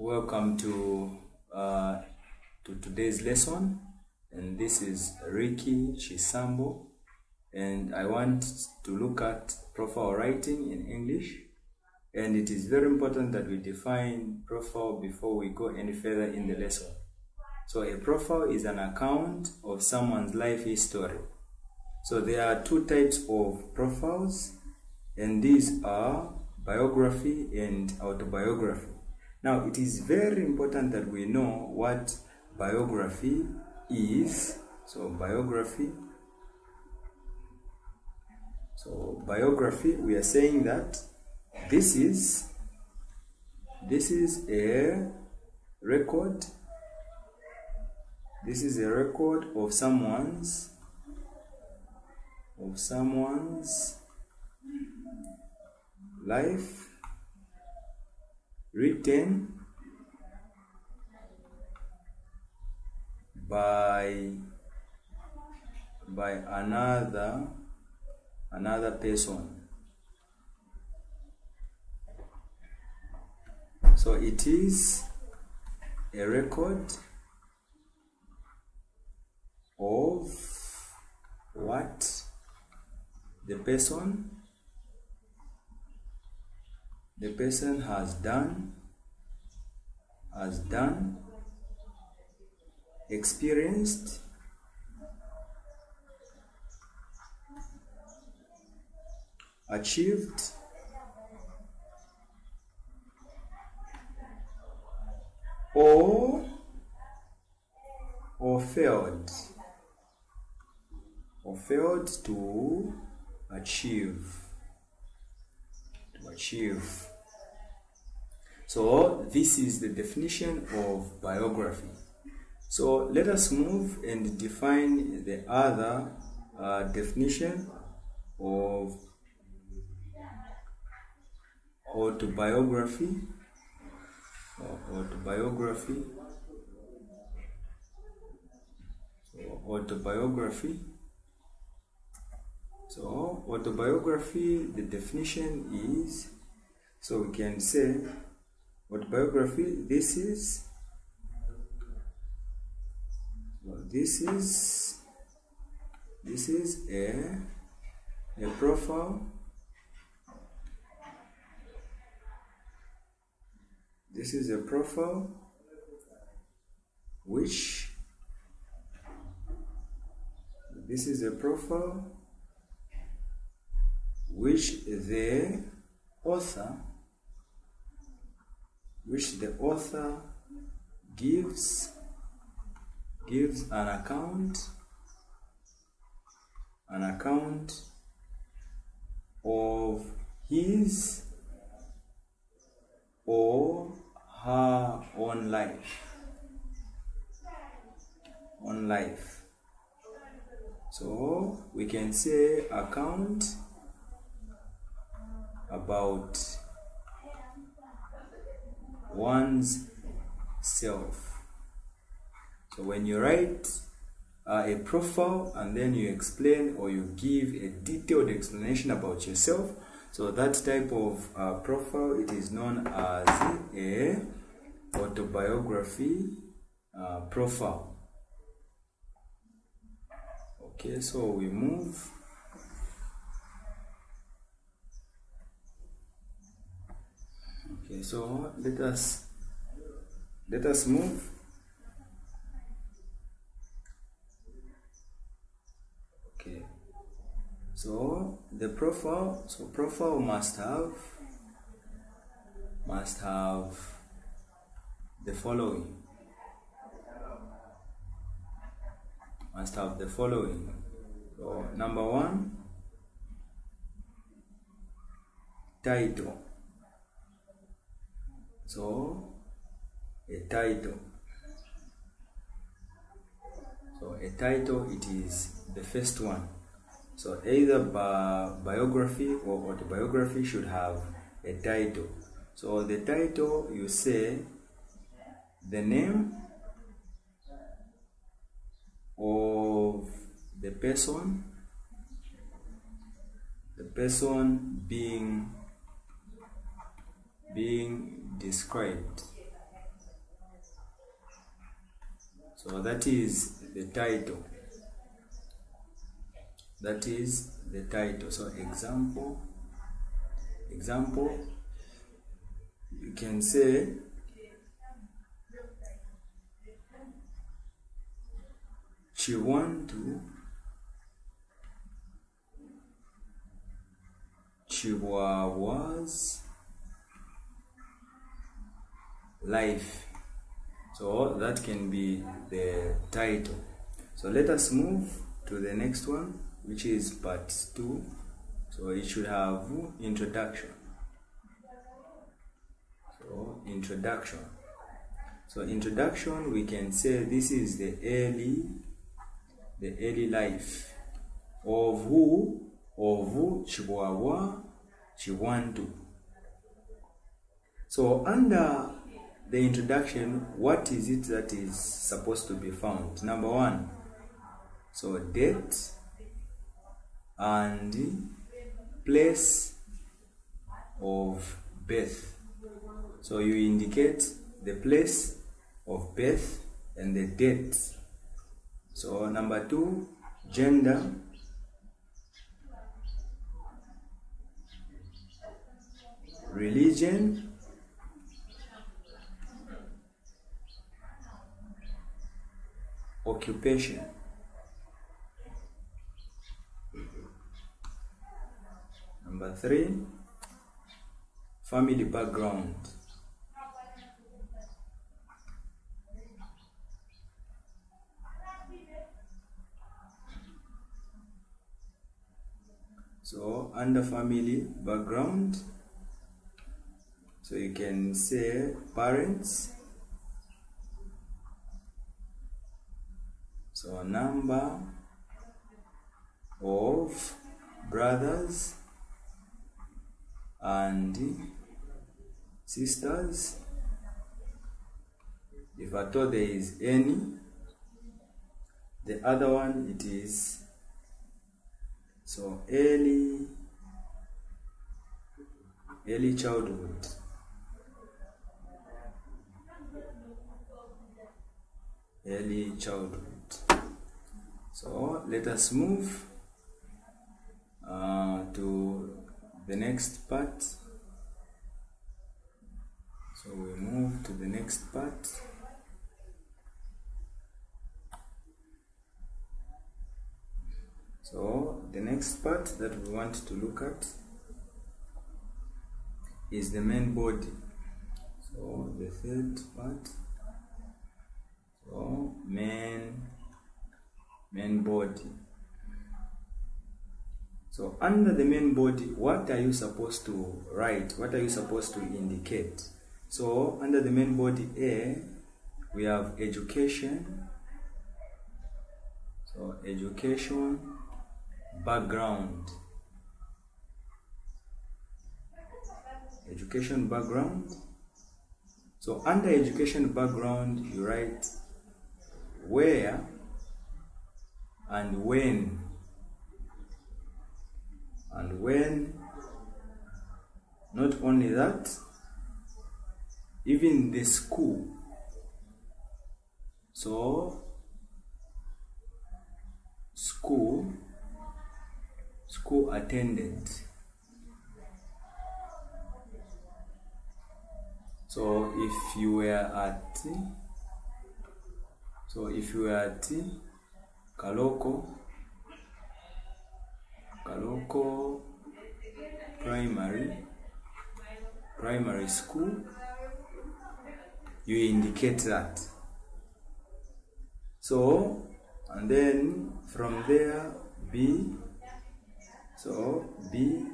Welcome to today's lesson, and this is Ricky Chisambo, and I want to look at profile writing in English. And it is very important that we define profile before we go any further in the lesson. So a profile is an account of someone's life history. So there are two types of profiles, and these are biography and autobiography. Now, it is very important that we know what biography is. So biography, we are saying that this is a record. This is a record of someone's life written by another person. So it is a record of what the person has done, experienced, achieved, or failed to achieve. So this is the definition of biography. So let us move and define the other definition of autobiography. So autobiography, the definition is, so we can say autobiography, this is a profile. This is a profile which the author gives an account of his or her own life. So we can say account about one's self. So when you write a profile and then you explain or you give a detailed explanation about yourself, so that type of profile, it is known as a autobiography profile. Okay, so we move. Okay, so let us move. Okay, so the profile, profile must have the following. So number one, title. So a title. So a title, it is the first one. So either biography or autobiography should have a title. So the title, you say the name of the person being described. So that is the title. That is the title. So example, you can say Chihuahua's life. So that can be the title. So let us move to the next one, which is part 2. So it should have introduction. So introduction. So introduction, we can say this is the early life of who? Of Chihuahua Chihuantu. So under the introduction, what is it that is supposed to be found? Number 1, so date and place of birth. So you indicate the place of birth and the date. So number 2, gender, religion, occupation. Number 3, family background. So under family background, so you can say parents, so number of brothers and sisters, if at all there is any. The other one, it is so early childhood. Early childhood. So let us move to the next part. So we move to the next part. So the next part that we want to look at is the main body. So the third part. So main body. So under the main body, what are you supposed to write? What are you supposed to indicate? So under the main body A, we have education. So education, background. Education background. So under education background, you write where and when. And when, not only that, even the school. So school attended. So if you were at Kaloko primary school, you indicate that. So and then from there B, so B,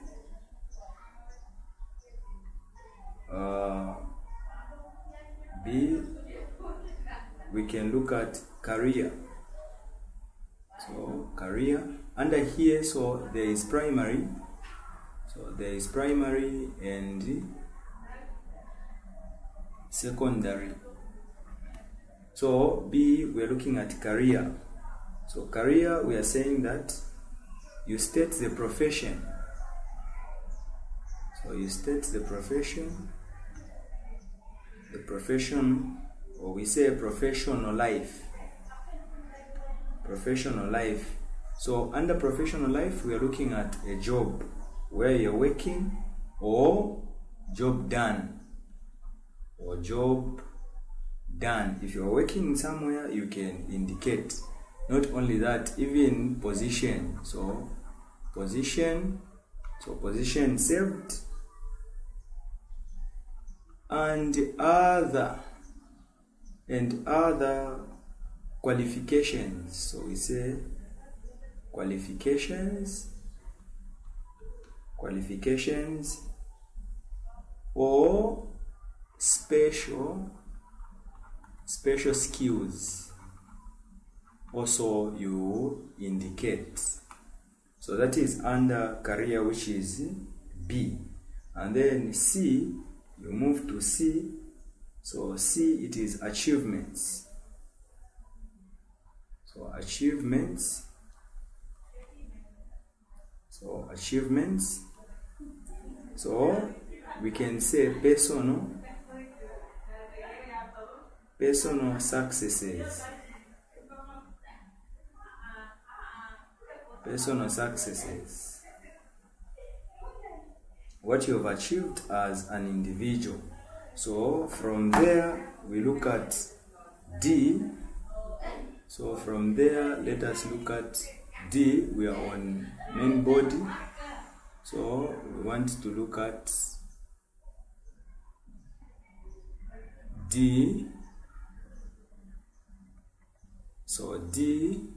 we can look at career. So career, under here, so there is primary. So there is primary and secondary. So B, we are looking at career. So career, we are saying that you state the profession. So you state the profession, or we say professional life. professional life. So under professional life, we are looking at a job where you're working, or job done, or job done. If you're working somewhere, you can indicate. Not only that, even position. So position served, and other qualifications. So we say qualifications, or special skills also you indicate. So that is under career, which is B. And then C, you move to C. So C, it is achievements. So achievements. So we can say personal successes. What you have achieved as an individual. So from there we look at D. So from there, let us look at D. We are on main body. So we want to look at D. So D,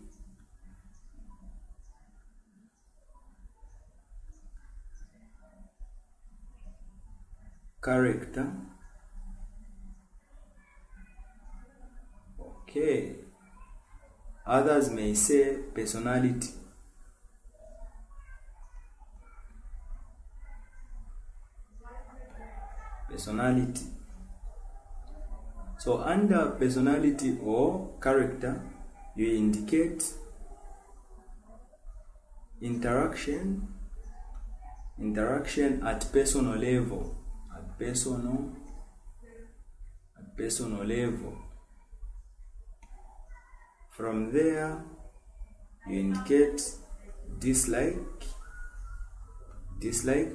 character. Okay. Others may say personality. So under personality or character, you indicate interaction at personal level. From there, you indicate dislike,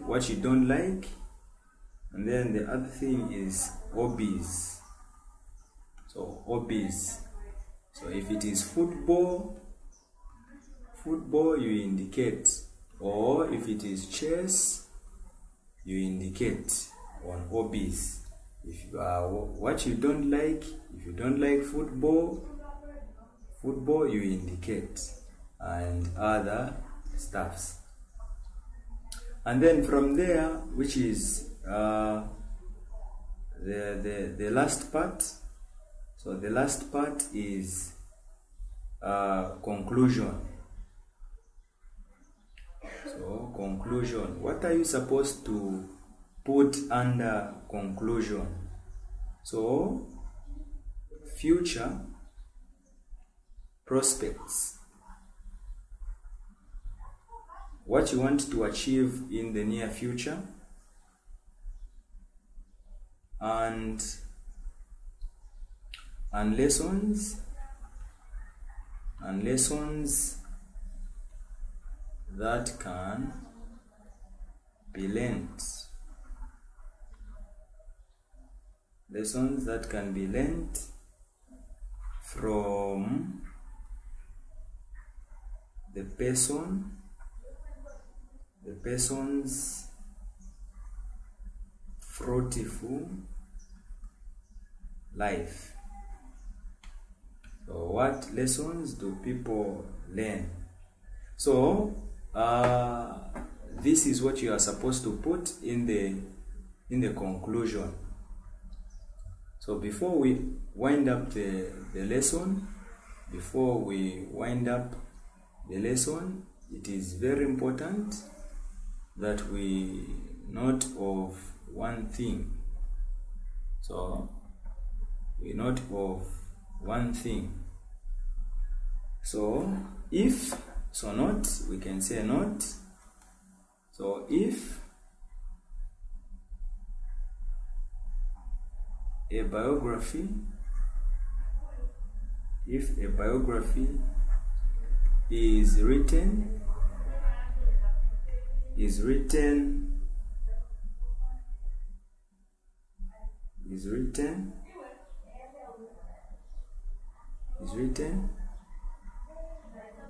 what you don't like. And then the other thing is hobbies. So hobbies. So if it is football, you indicate. Or if it is chess, you indicate on hobbies. If you are what you don't like, if you don't like football, you indicate, and other stuffs. And then from there, which is the last part. So the last part is conclusion. So conclusion. What are you supposed to put under conclusion? So future prospects. What you want to achieve in the near future, and lessons that can be learned. Lessons that can be learned from the person's fruitful life. So what lessons do people learn? So this is what you are supposed to put in the conclusion. So before we wind up the lesson, it is very important that we note of one thing. So we note of one thing. So if, so not, we can say not. So if a biography is written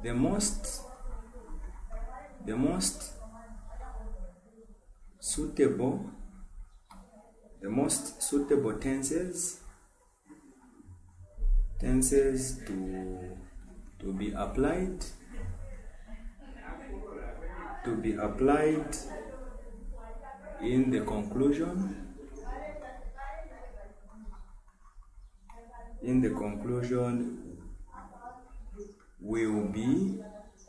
the most suitable tenses to be applied in the conclusion will be,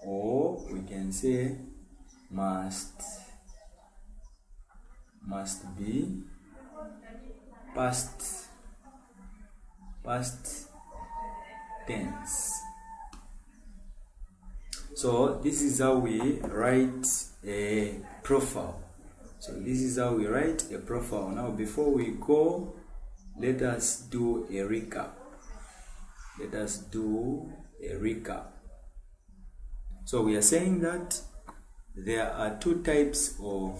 or we can say must be past tense. So this is how we write a profile. Now before we go, let us do a recap. So we are saying that there are two types of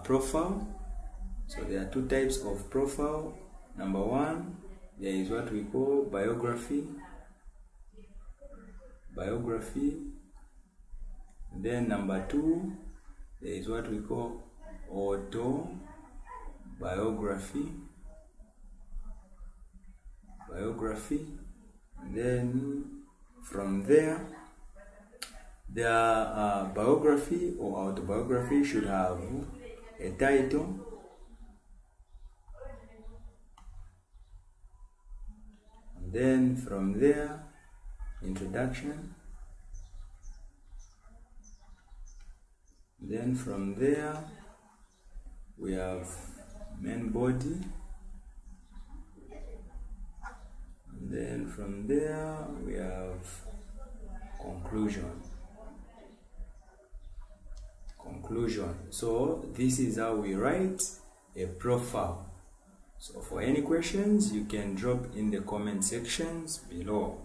profile. So there are two types of profile. Number one, there is what we call biography. Then number two, there is what we call autobiography. Then from there, the biography or autobiography should have a title, and then from there, introduction. Then from there, we have main body. And then from there, we have conclusion. So this is how we write a profile. So for any questions, you can drop in the comment sections below.